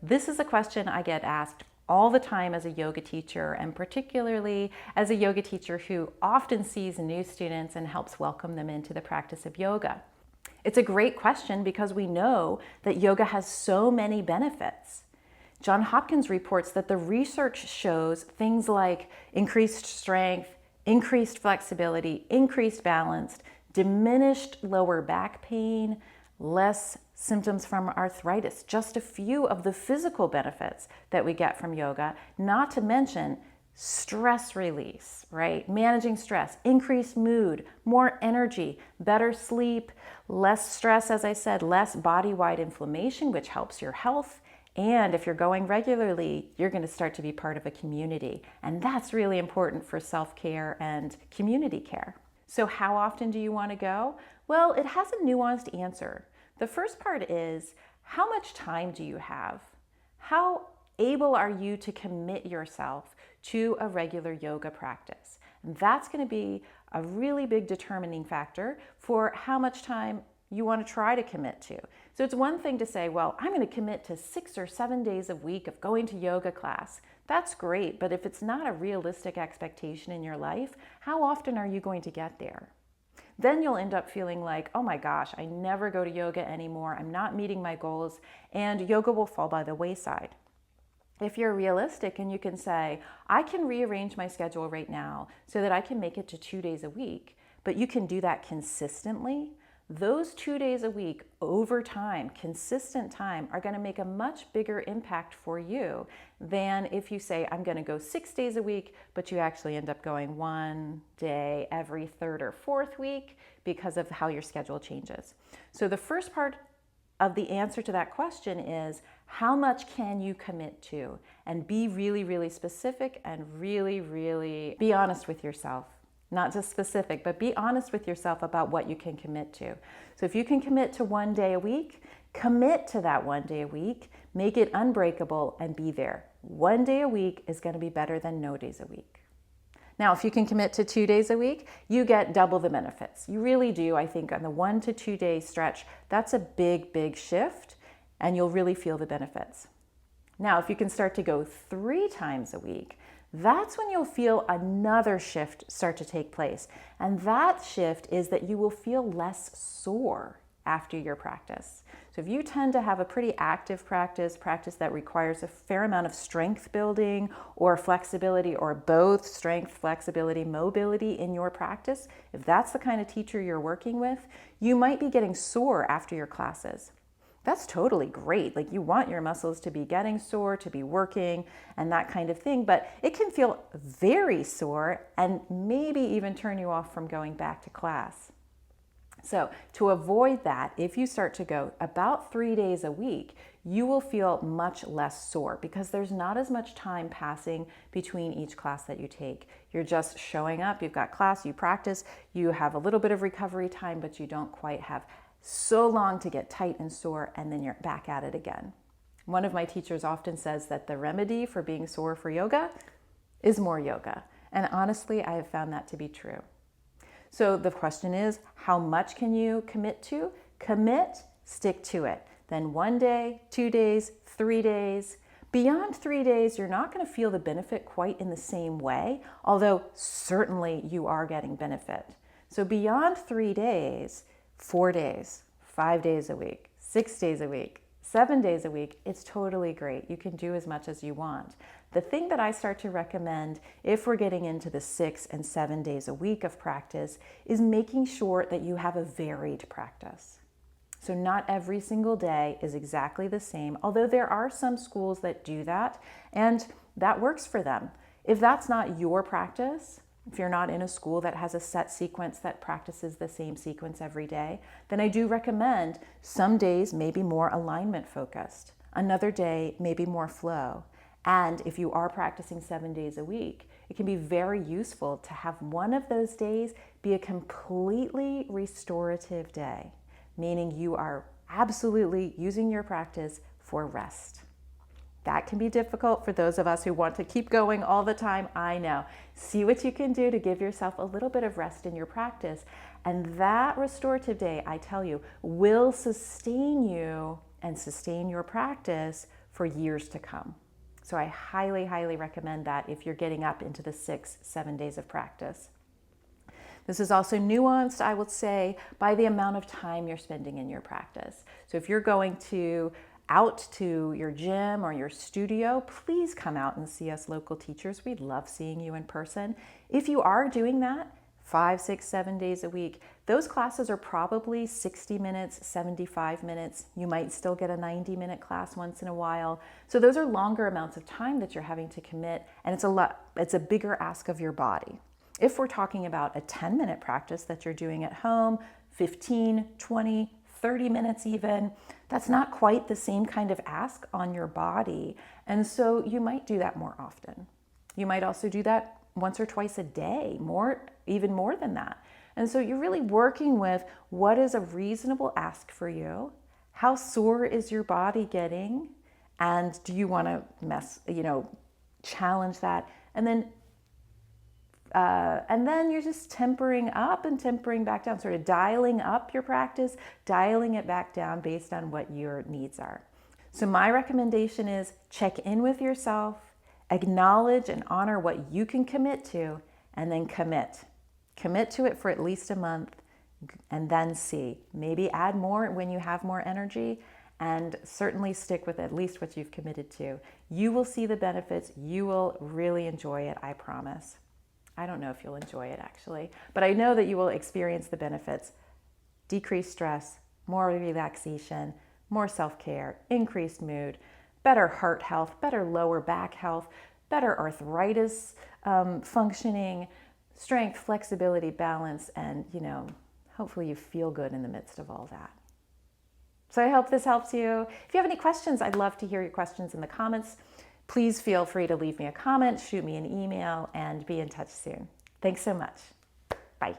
This is a question I get asked all the time as a yoga teacher, and particularly as a yoga teacher who often sees new students and helps welcome them into the practice of yoga. It's a great question because we know that yoga has so many benefits. Johns Hopkins reports that the research shows things like increased strength, increased flexibility, increased balance, diminished lower back pain, less symptoms from arthritis, just a few of the physical benefits that we get from yoga, not to mention stress release, right? Managing stress, increased mood, more energy, better sleep, less stress, as I said, less body-wide inflammation, which helps your health. And if you're going regularly, you're going to start to be part of a community. And that's really important for self-care and community care. So how often do you want to go? Well, it has a nuanced answer. The first part is, how much time do you have? How able are you to commit yourself to a regular yoga practice? And that's going to be a really big determining factor for how much time you want to try to commit to. So it's one thing to say, well, I'm going to commit to 6 or 7 days a week of going to yoga class. That's great, but if it's not a realistic expectation in your life, how often are you going to get there? Then you'll end up feeling like, oh my gosh, I never go to yoga anymore. I'm not meeting my goals, and yoga will fall by the wayside. If you're realistic and you can say, I can rearrange my schedule right now so that I can make it to 2 days a week, but you can do that consistently, those 2 days a week over time, consistent time, are going to make a much bigger impact for you than if you say, I'm going to go 6 days a week, but you actually end up going 1 day every third or fourth week because of how your schedule changes. So the first part of the answer to that question is, how much can you commit to? And be really, really specific and really be honest with yourself. Not just specific, but be honest with yourself about what you can commit to. So if you can commit to 1 day a week, commit to that 1 day a week, make it unbreakable, and be there. 1 day a week is going to be better than no days a week. Now, if you can commit to 2 days a week, you get double the benefits. You really do. I think on the 1 to 2 day stretch, that's a big shift, and you'll really feel the benefits. Now, if you can start to go 3 times a week, that's when you'll feel another shift start to take place. And that shift is that you will feel less sore after your practice. So if you tend to have a pretty active practice that requires a fair amount of strength building or flexibility, or both strength, flexibility, mobility in your practice, if that's the kind of teacher you're working with, you might be getting sore after your classes. That's totally great. Like, you want your muscles to be getting sore, to be working, and that kind of thing, but it can feel very sore and maybe even turn you off from going back to class. So to avoid that, if you start to go about 3 days a week, you will feel much less sore because there's not as much time passing between each class that you take. You're just showing up, you've got class, you practice, you have a little bit of recovery time, but you don't quite have so long to get tight and sore, and then you're back at it again. One of my teachers often says that the remedy for being sore for yoga is more yoga. And honestly, I have found that to be true. So the question is, how much can you commit to? Commit, stick to it. Then 1 day, 2 days, 3 days. Beyond 3 days, you're not going to feel the benefit quite in the same way, although certainly you are getting benefit. So beyond 3 days, 4 days, 5 days a week, 6 days a week, 7 days a week, it's totally great. You can do as much as you want. The thing that I start to recommend if we're getting into the 6 and 7 days a week of practice is making sure that you have a varied practice. So not every single day is exactly the same, although there are some schools that do that, and that works for them. If that's not your practice, if you're not in a school that has a set sequence that practices the same sequence every day, then I do recommend some days maybe more alignment focused, another day maybe more flow. And if you are practicing 7 days a week, it can be very useful to have one of those days be a completely restorative day, meaning you are absolutely using your practice for rest. That can be difficult for those of us who want to keep going all the time. I know. See what you can do to give yourself a little bit of rest in your practice. And that restorative day, I tell you, will sustain you and sustain your practice for years to come. So I highly, highly recommend that if you're getting up into the 6-7 days of practice. This is also nuanced, I would say, by the amount of time you're spending in your practice. So if you're going out to your gym or your studio, please come out and see us local teachers. We'd love seeing you in person. If you are doing that 5, 6, 7 days a week, those classes are probably 60 minutes, 75 minutes. You might still get a 90-minute class once in a while. So those are longer amounts of time that you're having to commit, and it's a bigger ask of your body. If we're talking about a 10-minute practice that you're doing at home, 15, 20, 30 minutes even, that's not quite the same kind of ask on your body. And so you might do that more often. You might also do that once or twice a day, even more than that. And so you're really working with what is a reasonable ask for you, how sore is your body getting, and do you want to challenge that, and then you're just tempering up and tempering back down, sort of dialing up your practice, dialing it back down based on what your needs are. So my recommendation is check in with yourself, acknowledge and honor what you can commit to, and then commit. Commit to it for at least a month, and then see. Maybe add more when you have more energy, and certainly stick with at least what you've committed to. You will see the benefits. You will really enjoy it, I promise. I don't know if you'll enjoy it actually, but I know that you will experience the benefits. Decreased stress, more relaxation, more self-care, increased mood, better heart health, better lower back health, better arthritis functioning, strength, flexibility, balance, and hopefully you feel good in the midst of all that. So I hope this helps you. If you have any questions, I'd love to hear your questions in the comments. Please feel free to leave me a comment, shoot me an email, and be in touch soon. Thanks so much. Bye.